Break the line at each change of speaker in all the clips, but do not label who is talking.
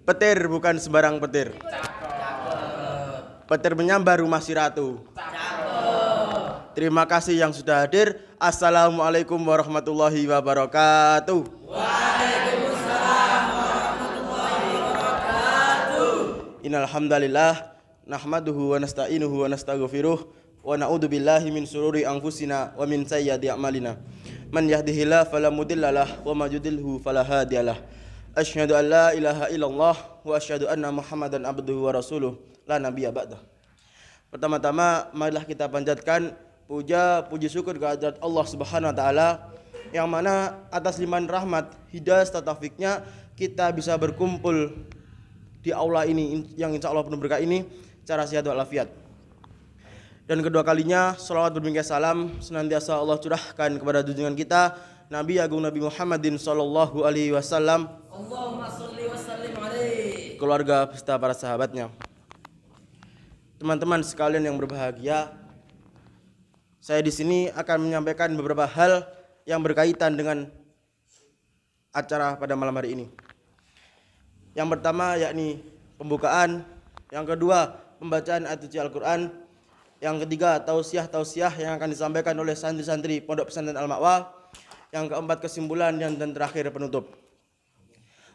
Petir bukan sembarang petir. Petir menyambar rumah si ratu. Terima kasih yang sudah hadir. Assalamualaikum warahmatullahi wabarakatuh. Waalaikumsalam warahmatullahi wabarakatuh. Innal hamdalillah nahmaduhu wa nasta'inuhu wa nastaghfiruh wa na'udzu billahi min syururi anfusina wa min sayyiati a'malina. Man yahdihillahu fala mudhillalah wa may yudhlilhu fala hadiyalah. Asyhadu an la ilaha illallah wa asyhadu anna Muhammadan abduhu wa rasuluh la nabiyya ba'dah. Pertama-tama marilah kita panjatkan puja puji syukur kehadirat Allah Subhanahu wa taala yang mana atas limpahan rahmat, hidayah serta taufiknya kita bisa berkumpul di aula ini yang insya Allah penuh berkah ini secara sehat walafiat. Dan kedua kalinya salawat berbingkai salam senantiasa Allah curahkan kepada junjungan kita Nabi Agung Nabi Muhammadin sallallahu alaihi wasallam, Allahumma sholli wa sallim alaihi, keluarga beserta para sahabatnya. Teman-teman sekalian yang berbahagia, saya di sini akan menyampaikan beberapa hal yang berkaitan dengan acara pada malam hari ini. Yang pertama yakni pembukaan, yang kedua pembacaan ayat suci Al-Quran, yang ketiga tausiah yang akan disampaikan oleh santri-santri Pondok Pesantren Al-Ma'wa, yang keempat kesimpulan dan terakhir penutup.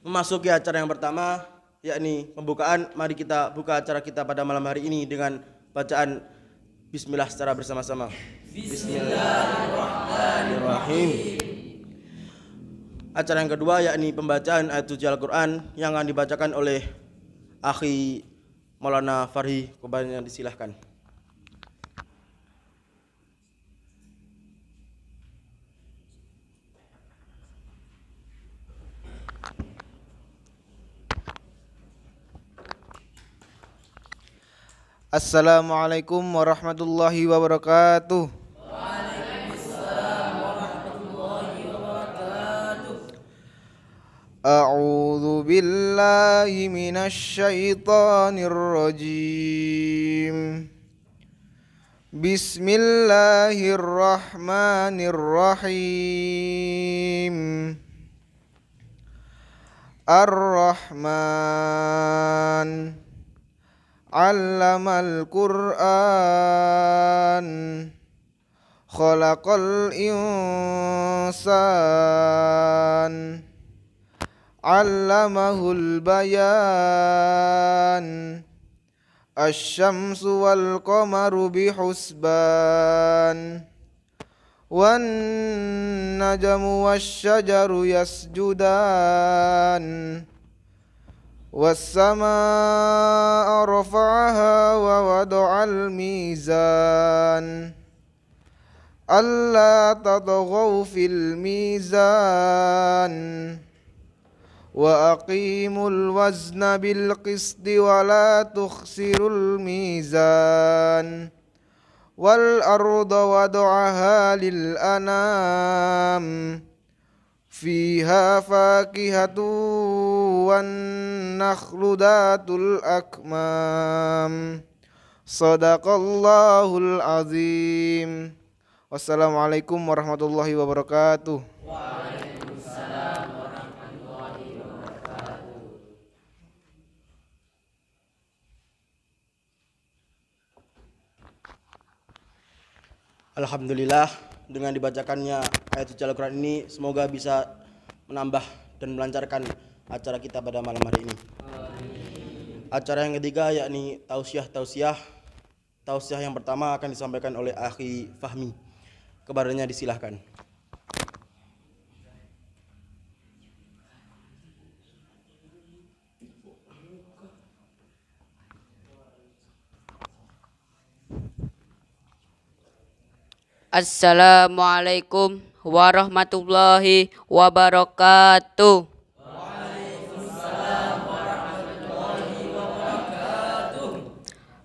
Memasuki acara yang pertama yakni pembukaan, mari kita buka acara kita pada malam hari ini dengan bacaan Bismillah secara bersama-sama. Bismillahirrahmanirrahim. Acara yang kedua yakni pembacaan ayat suci Al-Quran yang akan dibacakan oleh Akhi Maulana Farhi. Kepadanya disilahkan.
Assalamualaikum warahmatullahi wabarakatuh.
Waalaikumsalam warahmatullahi wabarakatuh.
A'udzu billahi minasy syaithanir rajim. Bismillahirrahmanirrahim. Ar-Rahman Allamal Qur'an Khalaqal insan Allamahul bayan Asy-syamsu wal qamaru bihusban Wan najmu wasyajaru yasjudan Was-samaa'a rafa'aha wa wada'al mizan Alla tatghaw fil mizan Wa aqimul wazna bil qisti wa la tukhsirul mizan Wal arda wada'aha lil anam Fiha fakihatu wan nakhlu datul akmam. Sadaqallahul azim. Wassalamualaikum warahmatullahi wabarakatuh.
Waalaikumsalam warahmatullahi wabarakatuh.
Alhamdulillah, dengan dibacakannya ayat suci Al-Quran ini semoga bisa menambah dan melancarkan acara kita pada malam hari ini. Acara yang ketiga yakni tausiah yang pertama akan disampaikan oleh Akhi Fahmi. Kepadanya disilahkan.
Assalamualaikum warahmatullahi wabarakatuh.
Waalaikumsalam warahmatullahi wabarakatuh.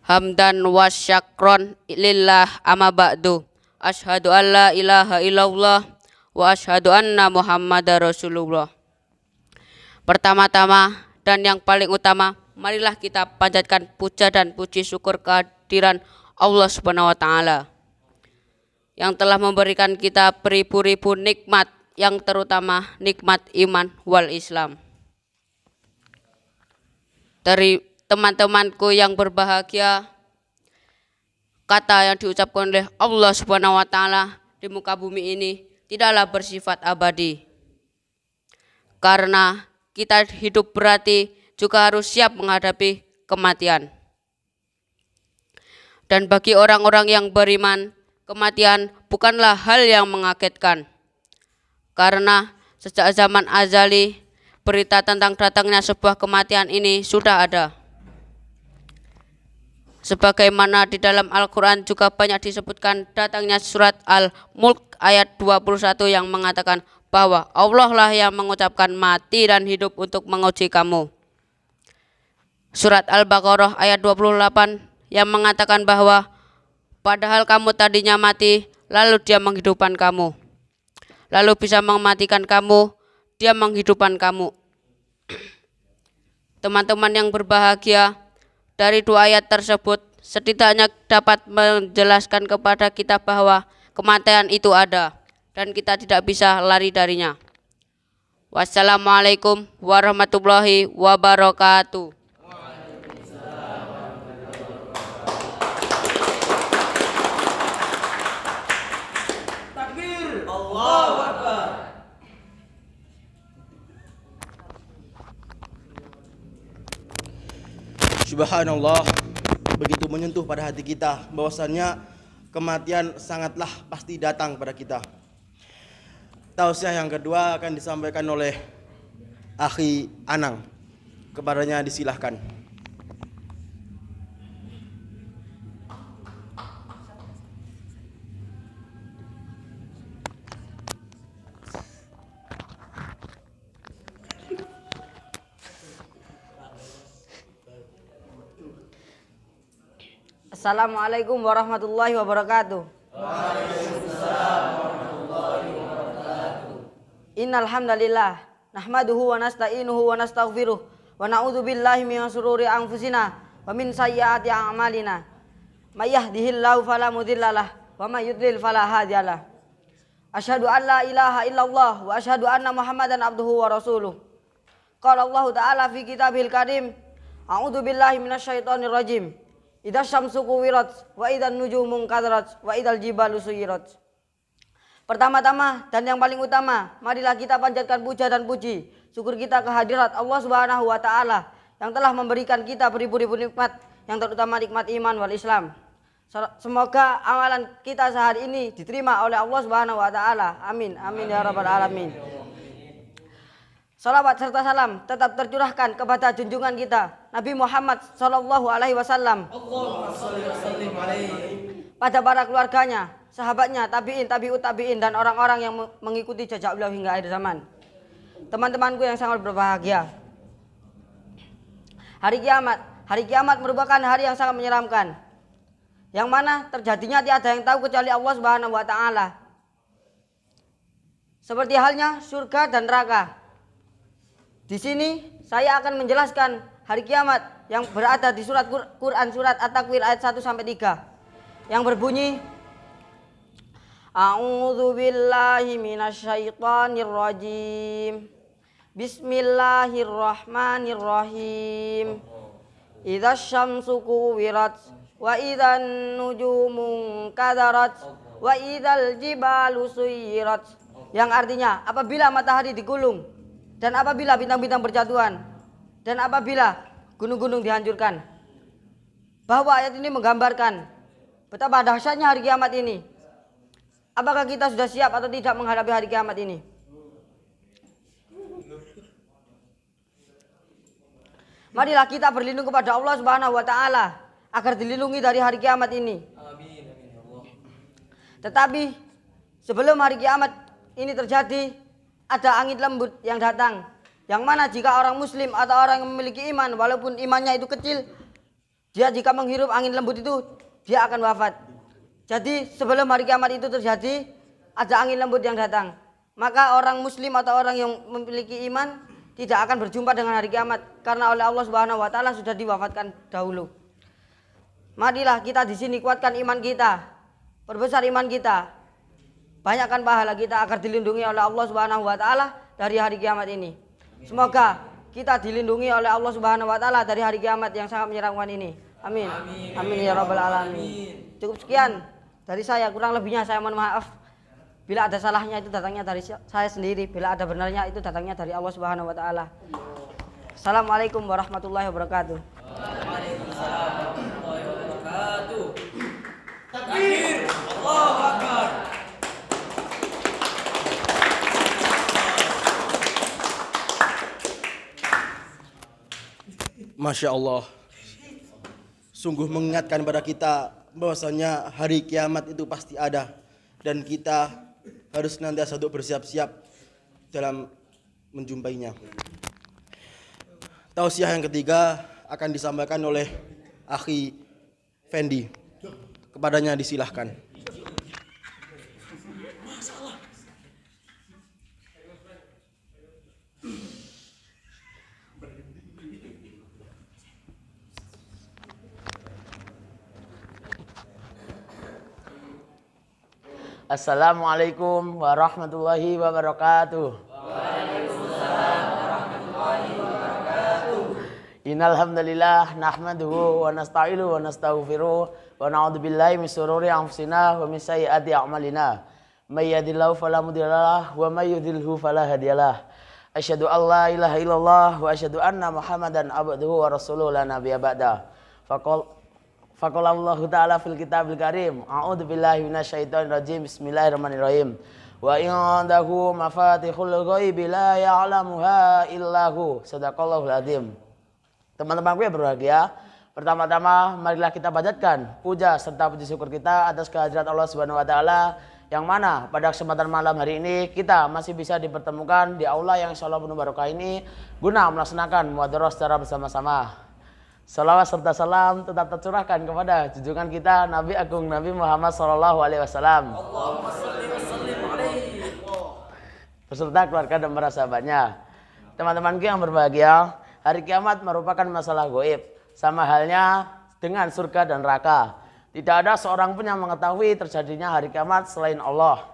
Hamdan wa syakron lillah amma ba'du. Asyhadu an la ilaha illallah wa asyhadu anna Muhammadar Rasulullah. Pertama-tama dan yang paling utama, marilah kita panjatkan puja dan puji syukur kehadiran Allah Subhanahu wa taala yang telah memberikan kita beribu-ribu nikmat, yang terutama nikmat iman wal Islam. Dari teman-temanku yang berbahagia, kata yang diucapkan oleh Allah Subhanahu wa taala di muka bumi ini tidaklah bersifat abadi. Karena kita hidup berarti juga harus siap menghadapi kematian. Dan bagi orang-orang yang beriman, kematian bukanlah hal yang mengagetkan. Karena sejak zaman azali, berita tentang datangnya sebuah kematian ini sudah ada. Sebagaimana di dalam Al-Quran juga banyak disebutkan datangnya surat Al-Mulk ayat 21 yang mengatakan bahwa Allah lah yang mengucapkan mati dan hidup untuk menguji kamu. Surat Al-Baqarah ayat 28 yang mengatakan bahwa padahal kamu tadinya mati, lalu Dia menghidupkan kamu. Lalu bisa mematikan kamu, Dia menghidupkan kamu. Teman-teman yang berbahagia, dari dua ayat tersebut setidaknya dapat menjelaskan kepada kita bahwa kematian itu ada dan kita tidak bisa lari darinya. Wassalamualaikum warahmatullahi wabarakatuh.
Takbir. Allahu Akbar.
Subhanallah, begitu menyentuh pada hati kita bahwasannya kematian sangatlah pasti datang pada kita. Tausiah yang kedua akan disampaikan oleh Akhi Anang. Kepadanya disilahkan.
Assalamualaikum warahmatullahi wabarakatuh. Innal hamdalillah nahmaduhu wa nasta'inuhu wa nastaghfiruh wa na'udzu billahi min shururi anfusina wa min sayyiati a'malina. May yahdihillahu fala mudhillalah wa may yudlil fala hadiyalah. Asyhadu an la ilaha illallah wa asyhadu anna Muhammadan abduhu wa rasuluh. Qala Allah ta'ala fi kitabil karim, a'udzu billahi minasyaitonir rajim. Idza syamsu kuwirat wa idzan nujumu kadarat wa idzal jibalu suyirat. Pertama-tama dan yang paling utama, marilah kita panjatkan puja dan puji syukur kita kehadirat Allah Subhanahu wa taala yang telah memberikan kita beribu-ribu nikmat, yang terutama nikmat iman wal Islam. Semoga amalan kita sehari ini diterima oleh Allah Subhanahu wa taala. Amin. Amin ya rabbal alamin. Salawat serta salam tetap tercurahkan kepada junjungan kita Nabi Muhammad sallallahu alaihi wasallam.
Allahumma shalli wa sallim alaihi.
Pada para keluarganya, sahabatnya, tabi'in, tabi'ut tabi'in dan orang-orang yang mengikuti jejak beliau hingga akhir zaman. Teman-temanku yang sangat berbahagia. Hari kiamat merupakan hari yang sangat menyeramkan. Yang mana terjadinya tiada yang tahu kecuali Allah Subhanahu wa taala. Seperti halnya surga dan neraka. Di sini saya akan menjelaskan hari kiamat yang berada di surat Quran surat At-Takwir ayat 1 sampai 3 yang berbunyi A'udzu billahi minasyaitonir rajim. Bismillahirrahmanirrahim. Idza syamsu kuwirat wa idzan nujumu kadarat wa idzal jibalu suyirat. Yang artinya apabila matahari digulung dan apabila bintang-bintang berjatuhan dan apabila gunung-gunung dihancurkan. Bahwa ayat ini menggambarkan betapa dahsyatnya hari kiamat ini. Apakah kita sudah siap atau tidak menghadapi hari kiamat ini? Marilah kita berlindung kepada Allah Subhanahu wa taala agar dilindungi dari hari kiamat ini.
Amin. Amin ya Allah.
Tetapi sebelum hari kiamat ini terjadi, ada angin lembut yang datang, yang mana jika orang muslim atau orang yang memiliki iman, walaupun imannya itu kecil, dia jika menghirup angin lembut itu, dia akan wafat. Jadi sebelum hari kiamat itu terjadi, ada angin lembut yang datang. Maka orang muslim atau orang yang memiliki iman tidak akan berjumpa dengan hari kiamat, karena oleh Allah Subhanahu wa taala sudah diwafatkan dahulu. Marilah kita di sini kuatkan iman kita, perbesar iman kita, banyakkan pahala kita agar dilindungi oleh Allah Subhanahu wa taala dari hari kiamat ini. Semoga kita dilindungi oleh Allah Subhanahu wa taala dari hari kiamat yang sangat menyeramkan ini. Amin. Amin ya rabbal alamin. Cukup sekian dari saya, kurang lebihnya saya mohon maaf. Bila ada salahnya itu datangnya dari saya sendiri, bila ada benarnya itu datangnya dari Allah Subhanahu wa taala. Assalamualaikum warahmatullahi wabarakatuh.
Waalaikumsalam warahmatullahi wabarakatuh. Takbir. Allahu Akbar.
Masya Allah, sungguh mengingatkan pada kita bahwasanya hari kiamat itu pasti ada dan kita harus senantiasa untuk bersiap-siap dalam menjumpainya. Tausiah yang ketiga akan disampaikan oleh Akhi Fendi. Kepadanya disilahkan.
Assalamualaikum warahmatullahi wabarakatuh. Innal hamdalillah nahmaduhu wa nasta'inuhu wa nastaghfiruh wa na'udzu billahi min shururi anfusina wa min sayyiati a'malina. May yahdihillahu fala mudhillalah wa may yudhlilhu fala hadiyalah. Asyhadu an la ilaha illallah wa asyhadu anna Muhammadan abduhu wa rasuluhu la nabiyya ba'da. Faqala Allah Ta'ala fil kitabil karim. A'udzu billahi minasyaitonir rajim. Bismillahirrahmanirrahim. Wa indahu mafatihul ghaibi la ya'lamuha illahu. Shadaqallahul azim. Teman-temanku yang berbahagia, pertama-tama marilah kita panjatkan puja serta puji syukur kita atas kehadirat Allah Subhanahu wa taala yang mana pada kesempatan malam hari ini kita masih bisa dipertemukan di aula yang insyaallah penuh barokah ini guna melaksanakan muhadharah secara bersama-sama. Salawat serta salam tetap tercurahkan kepada junjungan kita Nabi Agung Nabi Muhammad SAW.
Allahumma shalli wa sallim alaihi.
Beserta keluarga dan para sahabatnya. Teman-temanku yang berbahagia, hari kiamat merupakan masalah gaib, sama halnya dengan surga dan neraka. Tidak ada seorang pun yang mengetahui terjadinya hari kiamat selain Allah.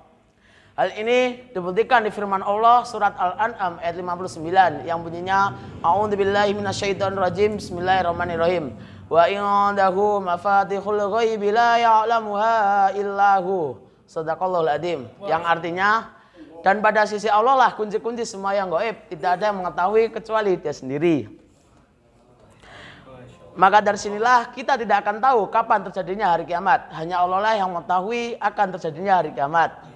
Hal ini dibuktikan di firman Allah surat Al-An'am ayat 59 yang bunyinya A'udzubillahi minasyaitonirrajim. Bismillahirrahmanirrahim. Wa indahu mafatihul ghaibi la ya'lamuha illahu. Shadaqallahul azim. Yang artinya, dan pada sisi Allah lah kunci-kunci semua yang gaib, tidak ada yang mengetahui kecuali Dia sendiri. Maka dari sinilah kita tidak akan tahu kapan terjadinya hari kiamat. Hanya Allah lah yang mengetahui akan terjadinya hari kiamat.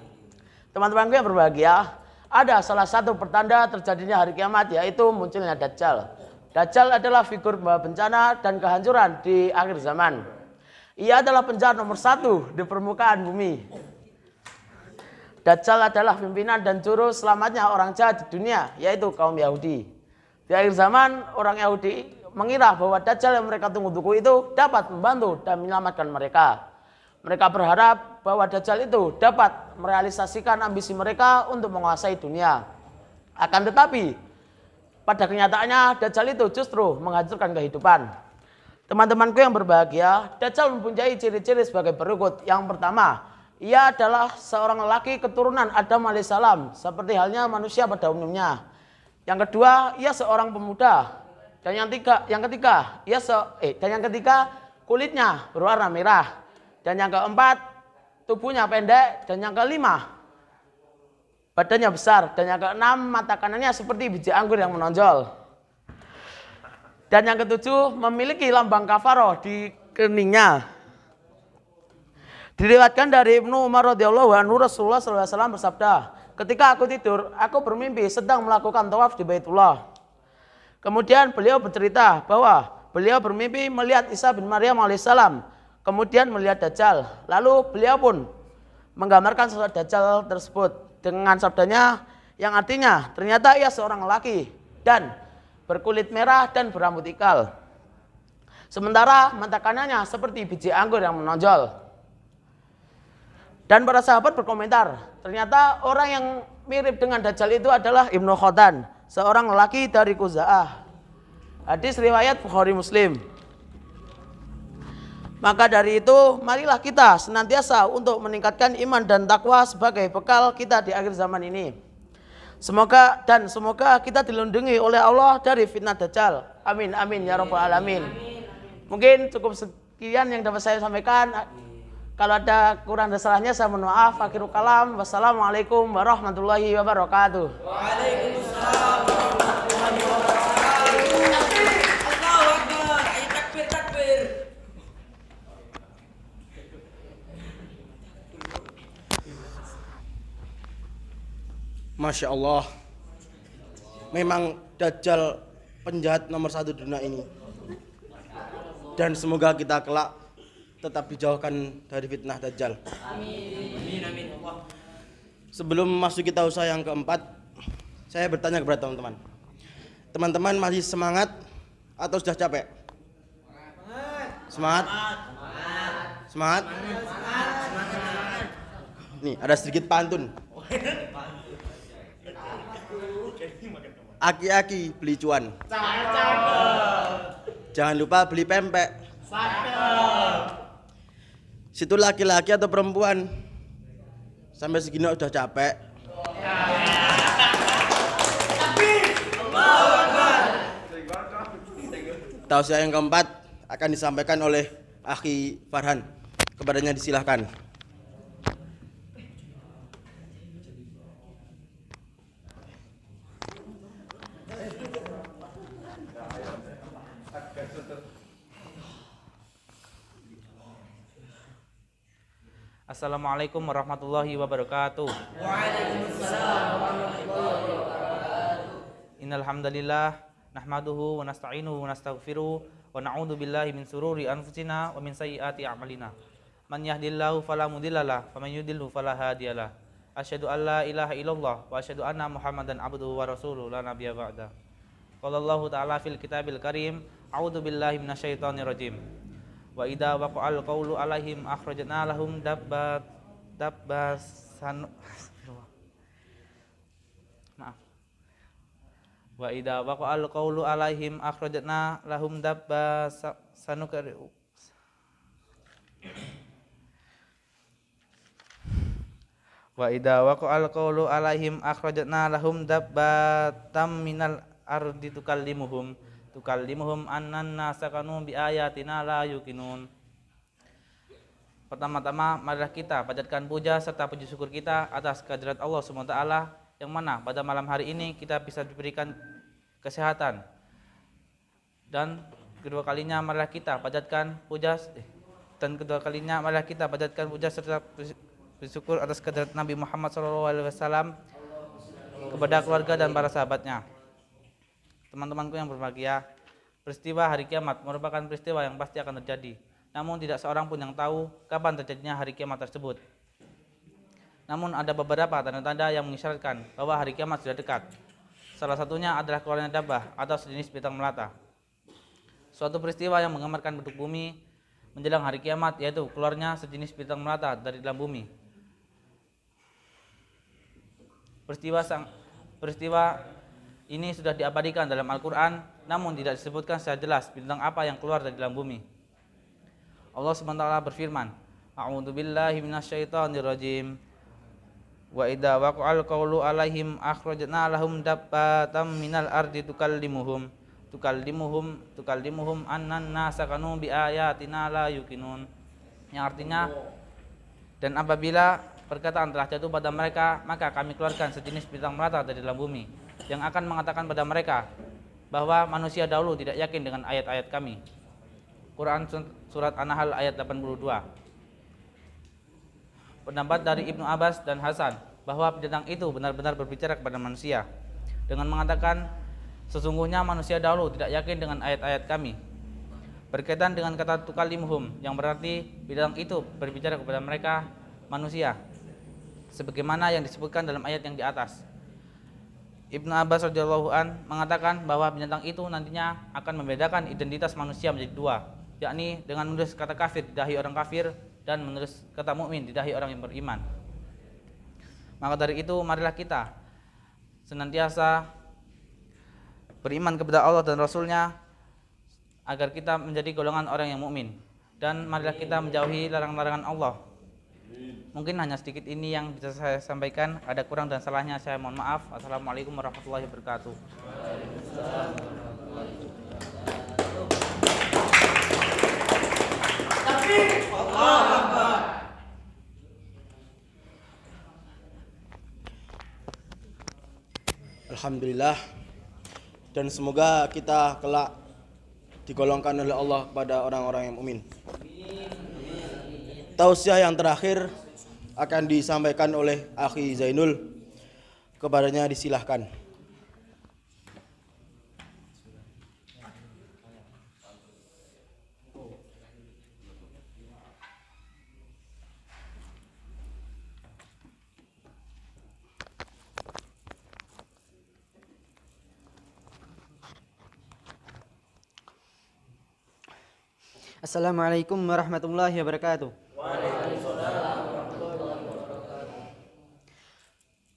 Teman-temanku yang berbahagia, ada salah satu pertanda terjadinya hari kiamat, yaitu munculnya Dajjal. Dajjal adalah figur pembawa bencana dan kehancuran di akhir zaman. Ia adalah penjahat nomor 1 di permukaan bumi. Dajjal adalah pimpinan dan juru selamatnya orang jahat di dunia, yaitu kaum Yahudi. Di akhir zaman, orang Yahudi mengira bahwa Dajjal yang mereka tunggu-tunggu itu dapat membantu dan menyelamatkan mereka. Mereka berharap bahwa Dajjal itu dapat merealisasikan ambisi mereka untuk menguasai dunia. Akan tetapi, pada kenyataannya Dajjal itu justru menghancurkan kehidupan. Teman-temanku yang berbahagia, Dajjal mempunyai ciri-ciri sebagai berikut. Yang pertama, ia adalah seorang lelaki keturunan Adam alaihissalam, seperti halnya manusia pada umumnya. Yang kedua, ia seorang pemuda. Dan yang ketiga, kulitnya berwarna merah. Dan yang keempat, tubuhnya pendek. Dan yang kelima, badannya besar. Dan yang keenam, mata kanannya seperti biji anggur yang menonjol. Dan yang ketujuh, memiliki lambang kafaroh di keningnya. Diriwayatkan dari Ibnu Umar radhiyallahu anhu, Rasulullah SAW bersabda, ketika aku tidur, aku bermimpi sedang melakukan tawaf di Baitullah. Kemudian beliau bercerita bahwa beliau bermimpi melihat Isa bin Maryam alaihissalam. Kemudian melihat Dajjal. Lalu beliau pun menggambarkan sosok Dajjal tersebut dengan sabdanya yang artinya ternyata ia seorang lelaki dan berkulit merah dan berambut ikal. Sementara mata kanannya seperti biji anggur yang menonjol. Dan para sahabat berkomentar, ternyata orang yang mirip dengan Dajjal itu adalah Ibnu Khodan, seorang lelaki dari Khuza'ah. Hadis riwayat Bukhari Muslim. Maka dari itu, marilah kita senantiasa untuk meningkatkan iman dan takwa sebagai bekal kita di akhir zaman ini. Semoga kita dilindungi oleh Allah dari fitnah Dajjal. Amin amin ya rabbal alamin. Mungkin cukup sekian yang dapat saya sampaikan. Kalau ada kurang dan salahnya saya mohon maaf. Akhirul kalam. Wassalamualaikum warahmatullahi wabarakatuh.
Waalaikumsalam warahmatullahi wabarakatuh. Allahu Akbar. Ayo takbir takbir.
Masya Allah. Memang Dajjal penjahat nomor 1 dunia ini. Dan semoga kita kelak tetap dijauhkan dari fitnah Dajjal.
Amin amin Allah.
Sebelum masuk kita usaha yang keempat, saya bertanya kepada teman-teman. Teman-teman masih semangat atau sudah capek? Semangat? Semangat? Nih, ada sedikit pantun. Aki-aki beli cuan. Jangan lupa beli pempek. Situ laki-laki atau perempuan? Sampai segini udah capek. Tausiah yang keempat akan disampaikan oleh Akhi Farhan. Kepadanya disilahkan.
Assalamualaikum warahmatullahi wabarakatuh.
Waalaikumsalam warahmatullahi wabarakatuh.
Innal hamdalillah nahmaduhu wa nasta'inuhu wa nastaghfiruh wa na'udzu billahi min sururi anfusina wa min sayyiati a'malina. Man yahdihillahu fala mudhillalah wa man yudhlilhu fala hadiyalah. Asyhadu an la ilaha illallah wa asyhadu anna Muhammadan abduhu wa rasuluhu la nabiyya ba'da. Qala Allahu ta'ala fil kitabil karim, a'udzu billahi minasyaitonir rajim. Wa idza waqa'al qawlu alaihim akhrajna lahum Wa idza waqa'al qawlu alaihim akhrajna lahum sanukri'u Wa idza waqa'al qawlu alaihim akhrajna lahum dabbatam minal ardi tukallimuhum annan nasakanu bi ayatina la yuqinun. Pertama-tama marilah kita panjatkan puja serta puji syukur kita atas kehadirat Allah SWT yang mana pada malam hari ini kita bisa diberikan kesehatan. Dan kedua kalinya marilah kita panjatkan puja serta bersyukur atas kehadirat Nabi Muhammad SAW kepada keluarga dan para sahabatnya. Teman-temanku yang berbahagia, peristiwa hari kiamat merupakan peristiwa yang pasti akan terjadi. Namun tidak seorang pun yang tahu kapan terjadinya hari kiamat tersebut. Namun ada beberapa tanda-tanda yang mengisyaratkan bahwa hari kiamat sudah dekat. Salah satunya adalah keluarnya dabah atau sejenis bintang melata. Suatu peristiwa yang menggambarkan bentuk bumi menjelang hari kiamat yaitu keluarnya sejenis bintang melata dari dalam bumi. Peristiwa ini sudah diabadikan dalam Al-Quran, namun tidak disebutkan secara jelas bintang apa yang keluar dari dalam bumi. Allah SWT berfirman, A'udzu billahi minasyaitonir rajim. Wa idza waqa'al qawlu alaihim akhrajna lahum dabbatam minal ardi tukallimuhum annan nasakanu bi ayatina la yuqinun. Yang artinya, dan apabila perkataan telah jatuh pada mereka, maka kami keluarkan sejenis bintang melata dari dalam bumi yang akan mengatakan pada mereka bahwa manusia dahulu tidak yakin dengan ayat-ayat kami. Quran surat An-Nahl ayat 82. Pendapat dari Ibnu Abbas dan Hasan bahwa bintang itu benar-benar berbicara kepada manusia dengan mengatakan sesungguhnya manusia dahulu tidak yakin dengan ayat-ayat kami. Berkaitan dengan kata tukallimuhum yang berarti bintang itu berbicara kepada mereka manusia sebagaimana yang disebutkan dalam ayat yang di atas. Ibnu Abbas radhiyallahu an mengatakan bahwa binatang itu nantinya akan membedakan identitas manusia menjadi dua, yakni dengan menulis kata kafir di dahi orang kafir dan menulis kata mukmin di dahi orang yang beriman. Maka dari itu marilah kita senantiasa beriman kepada Allah dan Rasul-Nya agar kita menjadi golongan orang yang mukmin, dan marilah kita menjauhi larangan-larangan Allah Mungkin hanya sedikit ini yang bisa saya sampaikan. Ada kurang dan salahnya saya mohon maaf. Assalamualaikum warahmatullahi wabarakatuh.
Alhamdulillah, dan semoga kita kelak digolongkan oleh Allah pada orang-orang yang mukmin. Tausiah yang terakhir akan disampaikan oleh Akhi Zainul. Kepadanya disilahkan.
Assalamualaikum warahmatullahi wabarakatuh.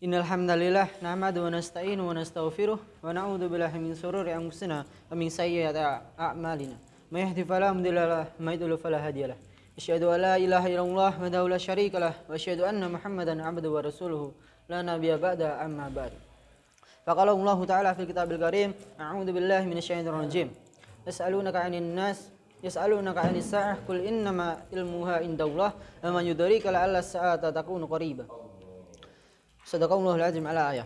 Innal hamdalillah nahmaduhu wa nasta'inuhu wa nastaghfiruh wa na'udzu billahi min shururi anfusina wa min sayyiati a'malina. May yahdihillahu fala mudilla lahu wa may yudlil fala hadiya lahu. Asyhadu an la ilaha illallah wahdahu la syarika lahu wa asyhadu anna Muhammadan 'abduhu wa rasuluhu la nabiyya ba'da amma ba'd. Faqala Allah Ta'ala fil kitabil karim, a'udzu billahi minasyaitonir rajim. Yas'alunaka 'anis sa'ah qul innama ilmuha indallah wa man yudrika la'alla as-sa'ata takunu qariba. Sadaqallahul azim ala ayah.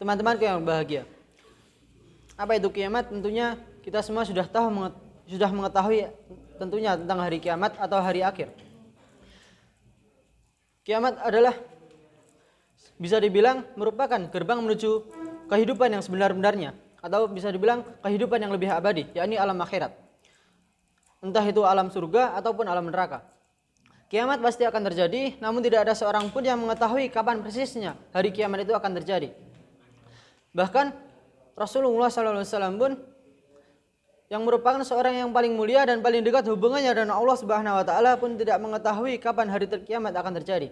Teman-temanku yang bahagia, apa itu kiamat? Tentunya kita semua sudah mengetahui tentunya tentang hari kiamat atau hari akhir. Kiamat adalah bisa dibilang merupakan gerbang menuju kehidupan yang sebenar-benarnya, atau bisa dibilang kehidupan yang lebih abadi, yakni alam akhirat. Entah itu alam surga ataupun alam neraka. Kiamat pasti akan terjadi, namun tidak ada seorang pun yang mengetahui kapan persisnya hari kiamat itu akan terjadi. Bahkan Rasulullah SAW pun yang merupakan seorang yang paling mulia dan paling dekat hubungannya dengan Allah Subhanahu Wa Taala pun tidak mengetahui kapan hari kiamat akan terjadi.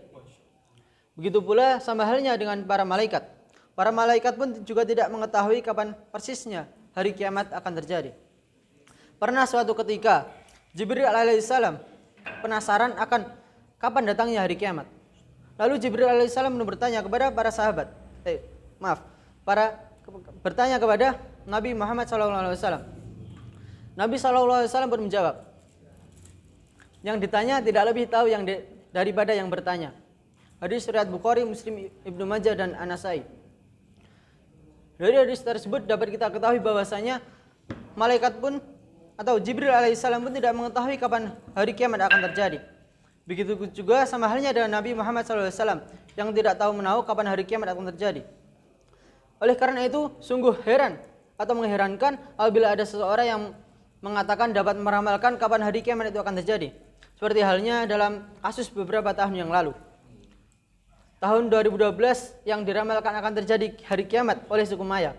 Begitu pula sama halnya dengan para malaikat. Para malaikat pun juga tidak mengetahui kapan persisnya hari kiamat akan terjadi. Pernah suatu ketika Jibril alaihissalam penasaran akan kapan datangnya hari kiamat. Lalu Jibril alaihissalam bertanya kepada para sahabat, bertanya kepada Nabi Muhammad SAW. Nabi SAW pun menjawab, yang ditanya tidak lebih tahu daripada yang bertanya. Hadis riwayat Bukhari, Muslim, Ibnu Majah dan An-Nasai. Dari hadis tersebut dapat kita ketahui bahwasanya malaikat pun atau Jibril alaihissalam pun tidak mengetahui kapan hari kiamat akan terjadi. Begitu juga sama halnya dengan Nabi Muhammad SAW yang tidak tahu menahu kapan hari kiamat akan terjadi. Oleh karena itu sungguh heran atau mengherankan apabila ada seseorang yang mengatakan dapat meramalkan kapan hari kiamat itu akan terjadi. Seperti halnya dalam kasus beberapa tahun yang lalu. Tahun 2012 yang diramalkan akan terjadi hari kiamat oleh suku Maya.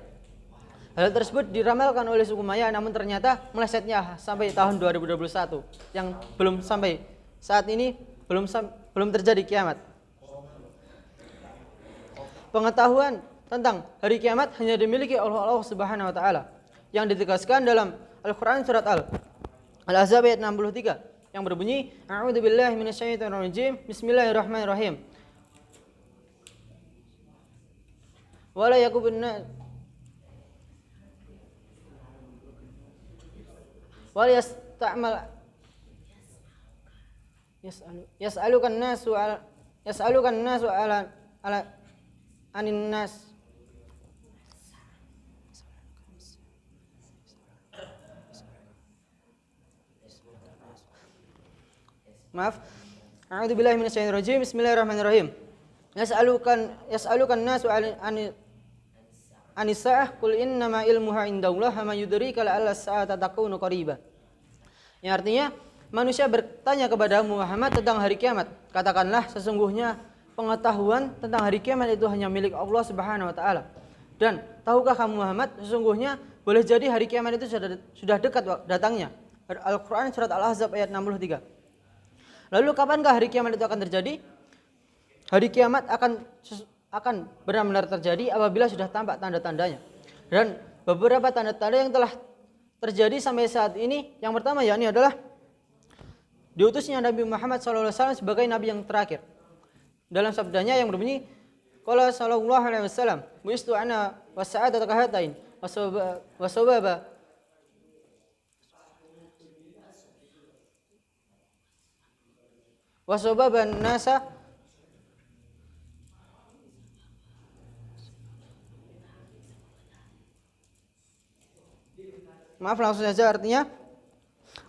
Hal tersebut diramalkan oleh suku Maya, namun ternyata melesetnya sampai tahun 2021 yang belum sampai saat ini belum terjadi kiamat. Pengetahuan tentang hari kiamat hanya dimiliki oleh Allah Subhanahu Wa Taala yang ditegaskan dalam Al-Quran surat Al-Ahzab ayat 63 yang berbunyi, A'udzubillahi minasyaitonirrajim, Bismillahirrahmanirrahim. Wala yakubunna wal yasta'mal yas'alukan nasu ala anin nas maaf a'udzubillahi minasyaitonir rajim bismillahirrahmanirrahim yas'alukan nasu anisa'ah qul innama ilmuha indallah ma yudrika la'alla as-sa'ata takunu qariba. Yang artinya manusia bertanya kepada Muhammad tentang hari kiamat. Katakanlah sesungguhnya pengetahuan tentang hari kiamat itu hanya milik Allah Subhanahu Wa Taala. Dan tahukah kamu Muhammad sesungguhnya boleh jadi hari kiamat itu sudah dekat datangnya. Al-Quran surat Al-Ahzab ayat 63. Lalu kapankah hari kiamat itu akan terjadi? Hari kiamat akan benar-benar terjadi apabila sudah tampak tanda-tandanya. Dan beberapa tanda-tanda yang telah terjadi sampai saat ini, yang pertama yakni adalah diutusnya Nabi Muhammad SAW sebagai nabi yang terakhir. Dalam sabdanya yang berbunyi, qala sallallahu alaihi wasallam, "Buistu ana wasa'adatu kahatain wasababan nasa Maaf langsung saja artinya,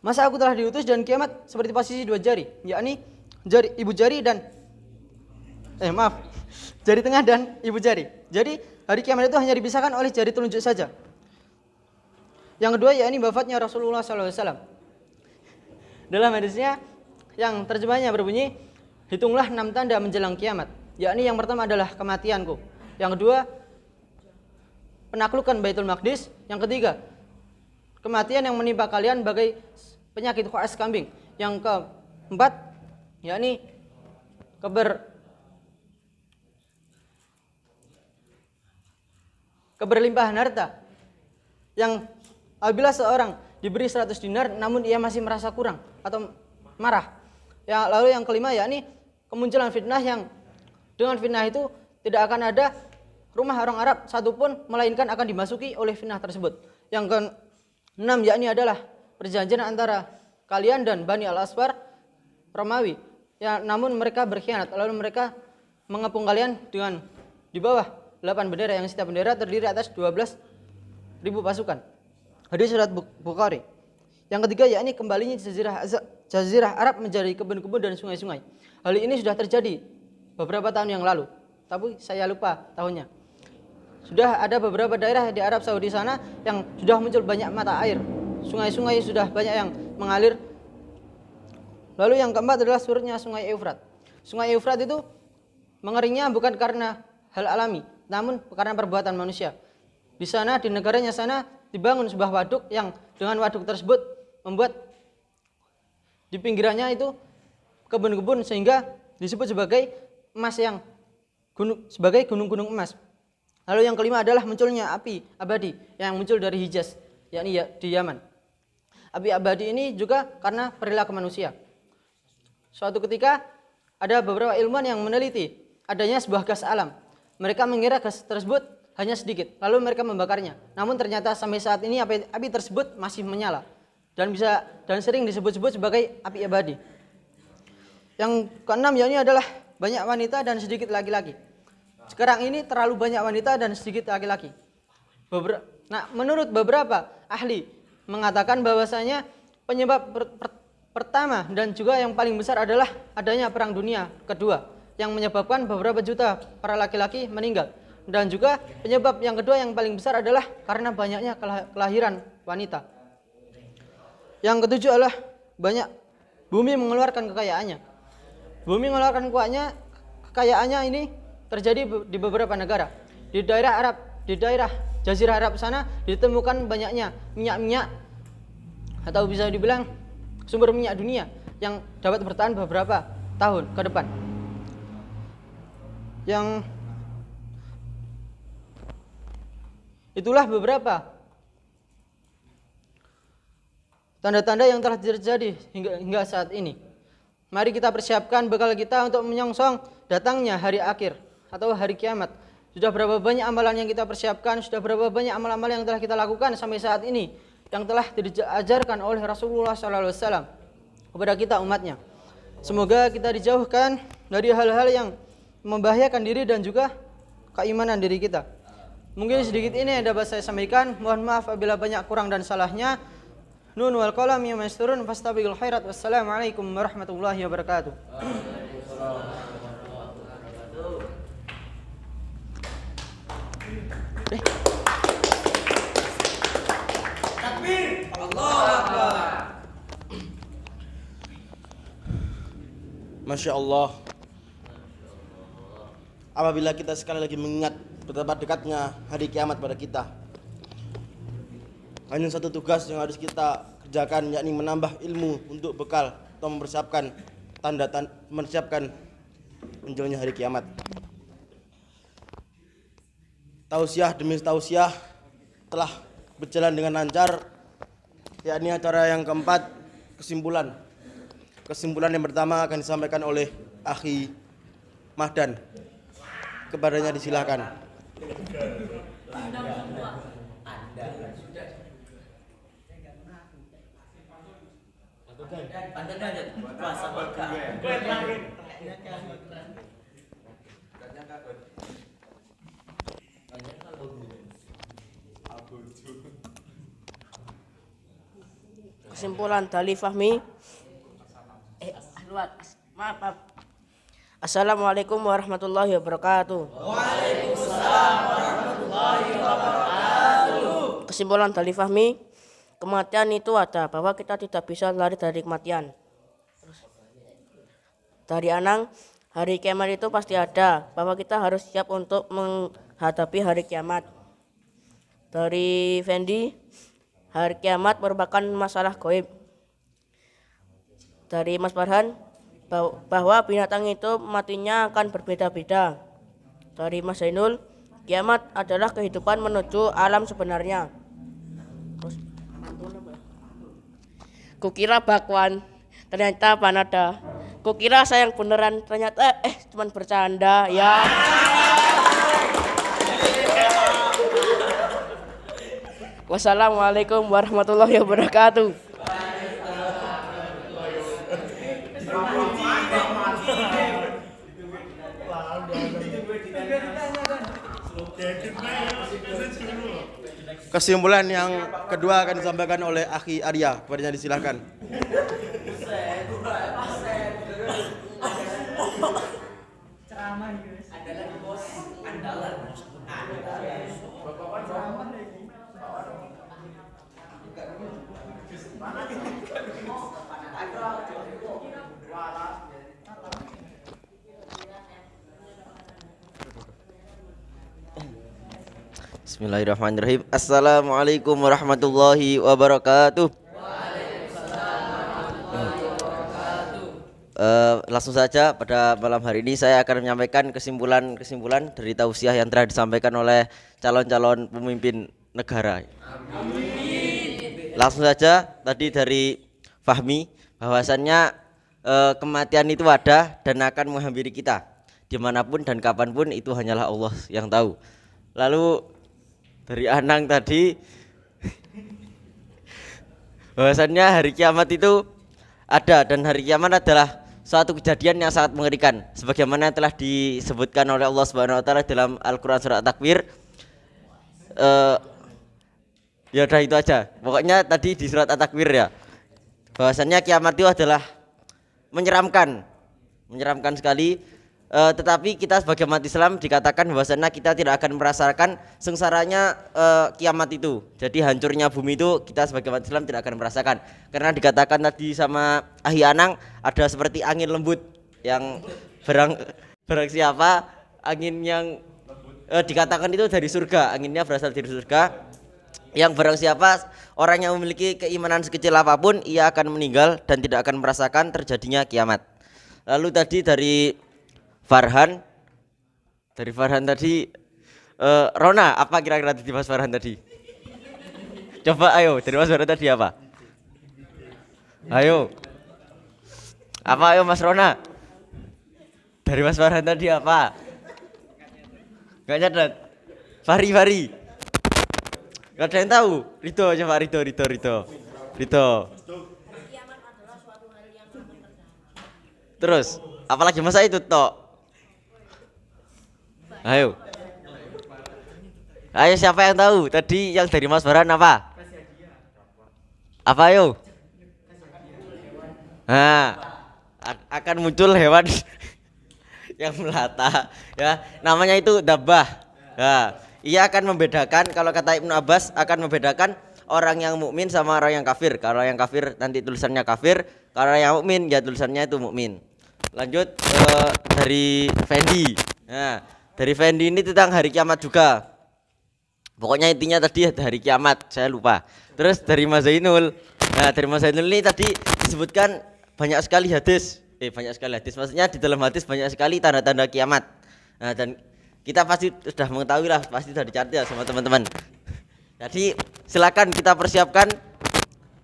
masa aku telah diutus dan kiamat seperti posisi dua jari, yakni ibu jari dan jari tengah dan ibu jari. Jadi hari kiamat itu hanya dipisahkan oleh jari telunjuk saja. Yang kedua yakni wafatnya Rasulullah SAW. Dalam hadisnya yang terjemahnya berbunyi, hitunglah 6 tanda menjelang kiamat, yakni yang pertama adalah kematianku, yang kedua penaklukan Baitul Maqdis, yang ketiga kematian yang menimpa kalian bagai penyakit khuas kambing, yang keempat yakni keberlimpahan harta, yang apabila seorang diberi 100 dinar namun ia masih merasa kurang atau marah. Ya, lalu yang kelima yakni kemunculan fitnah, yang dengan fitnah itu tidak akan ada rumah orang Arab satupun melainkan akan dimasuki oleh fitnah tersebut. Yang keenam yakni adalah perjanjian antara kalian dan Bani Al-Asfar Romawi. Ya, namun mereka berkhianat, lalu mereka mengepung kalian dengan di bawah 8 bendera yang setiap bendera terdiri atas 12.000 pasukan. Hadis surat Bukhari. Yang ketiga yakni kembalinya Jazirah Arab menjadi kebun-kebun dan sungai-sungai. Hal ini sudah terjadi beberapa tahun yang lalu, tapi saya lupa tahunnya. Sudah ada beberapa daerah di Arab Saudi sana yang sudah muncul banyak mata air. Sungai-sungai sudah banyak yang mengalir. Lalu yang keempat adalah surutnya Sungai Eufrat. Sungai Eufrat itu mengeringnya bukan karena hal alami, namun karena perbuatan manusia. Di sana, di negaranya sana dibangun sebuah waduk yang dengan waduk tersebut membuat di pinggirannya itu kebun-kebun sehingga disebut sebagai emas yang sebagai gunung-gunung emas. Lalu yang kelima adalah munculnya api abadi yang muncul dari Hijaz, yakni di Yaman. Api abadi ini juga karena perilaku manusia. Suatu ketika ada beberapa ilmuwan yang meneliti adanya sebuah gas alam. Mereka mengira gas tersebut hanya sedikit, lalu mereka membakarnya. Namun ternyata sampai saat ini api tersebut masih menyala dan sering disebut-sebut sebagai api abadi. Yang keenam yakni adalah banyak wanita dan sedikit laki-laki. Sekarang ini terlalu banyak wanita dan sedikit laki-laki. Menurut beberapa ahli mengatakan bahwasanya penyebab pertama dan juga yang paling besar adalah adanya Perang Dunia Kedua yang menyebabkan beberapa juta para laki-laki meninggal. Dan juga penyebab yang kedua yang paling besar adalah karena banyaknya kelahiran wanita. Yang ketujuh adalah banyak bumi mengeluarkan kekayaannya. Bumi mengeluarkan kekayaannya ini terjadi di beberapa negara. Di daerah Jazirah Arab sana ditemukan banyaknya minyak atau bisa dibilang sumber minyak dunia yang dapat bertahan beberapa tahun ke depan. Yang itulah beberapa tanda-tanda yang telah terjadi hingga saat ini. Mari kita persiapkan bekal kita untuk menyongsong datangnya hari akhir atau hari kiamat. Sudah berapa banyak amalan yang kita persiapkan, sudah berapa banyak amal-amal yang telah kita lakukan sampai saat ini yang telah diajarkan oleh Rasulullah SAW kepada kita umatnya. Semoga kita dijauhkan dari hal-hal yang membahayakan diri dan juga keimanan diri kita. Mungkin sedikit ini yang dapat saya sampaikan. Mohon maaf apabila banyak kurang dan salahnya. Nun wal qalam mimma yasturun fastabiqul khairat. Wassalamualaikum warahmatullahi wabarakatuh.
Takbir. Allahu Akbar.
Masya Allah. Apabila kita sekali lagi mengingat betapa dekatnya hari kiamat pada kita, hanya satu tugas yang harus kita kerjakan, yakni menambah ilmu untuk bekal atau mempersiapkan mempersiapkan munculnya hari kiamat. Tausiah demi tausiah telah berjalan dengan lancar, yakni acara yang keempat, kesimpulan. Kesimpulan yang pertama akan disampaikan oleh Akhi Mahdan. Kepadanya disilakan.
Kesimpulan dari Fahmi. Maaf. Assalamualaikum warahmatullahi wabarakatuh. Waalaikumsalam warahmatullahi wabarakatuh. Kesimpulan dari Fahmi, kematian itu ada, bahwa kita tidak bisa lari dari kematian. Dari Anang, hari kiamat itu pasti ada, bahwa kita harus siap untuk menghadapi hari kiamat. Dari Fendi, hari kiamat merupakan masalah gaib. Dari Mas Farhan, bahwa binatang itu matinya akan berbeda-beda. Dari Mas Zainul, kiamat adalah kehidupan menuju alam sebenarnya. Kukira bakwan, ternyata panada. Kukira sayang beneran, ternyata cuman bercanda ya. Wassalamualaikum warahmatullahi wabarakatuh.
Kesimpulan yang kedua akan disampaikan oleh Akhi Arya. Kepadanya disilakan.
Bismillahirrahmanirrahim. Assalamualaikum warahmatullahi wabarakatuh. Langsung saja pada malam hari ini saya akan menyampaikan kesimpulan dari tausiah yang telah disampaikan oleh calon-calon pemimpin negara. Langsung saja tadi dari Fahmi, bahwasannya kematian itu ada dan akan menghampiri kita dimanapun dan kapanpun, itu hanyalah Allah yang tahu. Lalu dari Anang tadi, bahwasannya hari kiamat itu ada, dan hari kiamat adalah suatu kejadian yang sangat mengerikan, sebagaimana telah disebutkan oleh Allah Subhanahu wa taala dalam Al-Qur'an surat Takwir. Ya udah itu aja. Pokoknya tadi di surat At-Takwir ya, bahwasannya kiamat itu adalah menyeramkan sekali. Tetapi kita sebagai umat Islam dikatakan bahwasannya kita tidak akan merasakan sengsaranya kiamat itu. Jadi hancurnya bumi itu kita sebagai umat Islam tidak akan merasakan. Karena dikatakan tadi sama Ahli Anang, ada seperti angin lembut yang barang siapa angin yang dikatakan itu dari surga, anginnya berasal dari surga. Yang barang siapa orang yang memiliki keimanan sekecil apapun, ia akan meninggal dan tidak akan merasakan terjadinya kiamat. Lalu tadi dari Farhan tadi, Rona, apa kira-kira dari Mas Farhan tadi? Coba ayo, dari Mas Farhan tadi apa? Ayo Mas Rona? Dari Mas Farhan tadi apa? Gak nyatet. Fari. Gak ada yang tahu. Rito, coba Rito. Terus, apalagi masa itu tok? Ayo siapa yang tahu? Tadi yang dari Mas Farhan apa? Apa ayo? Akan muncul hewan yang melata ya, namanya itu dabbah. Ia akan membedakan, kalau kata Ibnu Abbas, akan membedakan orang yang mukmin sama orang yang kafir. Kalau yang kafir nanti tulisannya kafir, kalau yang mukmin ya tulisannya itu mukmin. Lanjut dari Fendi. Dari Fendi ini tentang hari kiamat juga. Pokoknya intinya tadi hari kiamat, saya lupa. Terus dari Mas Zainul. Dari Mas Zainul ini tadi disebutkan banyak sekali hadis. Maksudnya di dalam hadis banyak sekali tanda-tanda kiamat. Dan kita pasti sudah mengetahui lah, pasti sudah dicatat ya sama teman-teman. Jadi silakan kita persiapkan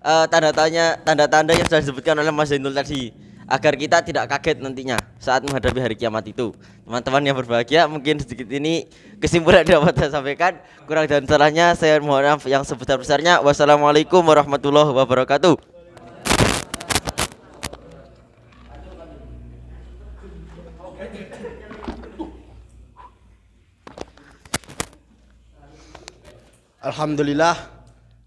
tanda-tanda yang sudah disebutkan oleh Mas Zainul tadi. agar kita tidak kaget nantinya saat menghadapi hari kiamat itu. Teman-teman yang berbahagia, mungkin sedikit ini kesimpulan yang dapat saya sampaikan. Kurang dan salahnya saya mohon maaf yang sebesar-besarnya. Wassalamualaikum warahmatullahi wabarakatuh.
Alhamdulillah,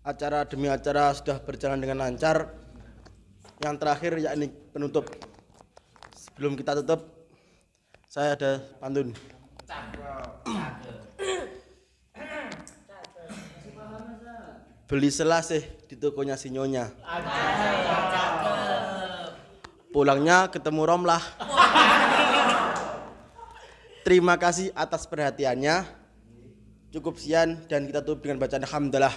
acara demi acara sudah berjalan dengan lancar. Yang terakhir yakni penutup. Sebelum kita tutup, saya ada pantun. Beli selasih di tokonya si Nyonya. Pulangnya ketemu Romlah. Terima kasih atas perhatiannya. Cukup sekian dan kita tutup dengan bacaan alhamdulillah.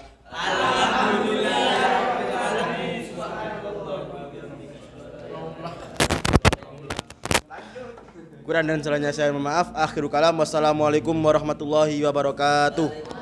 Kurang dan salahnya saya mohon maaf. Akhirul kalam. Wassalamualaikum warahmatullahi wabarakatuh.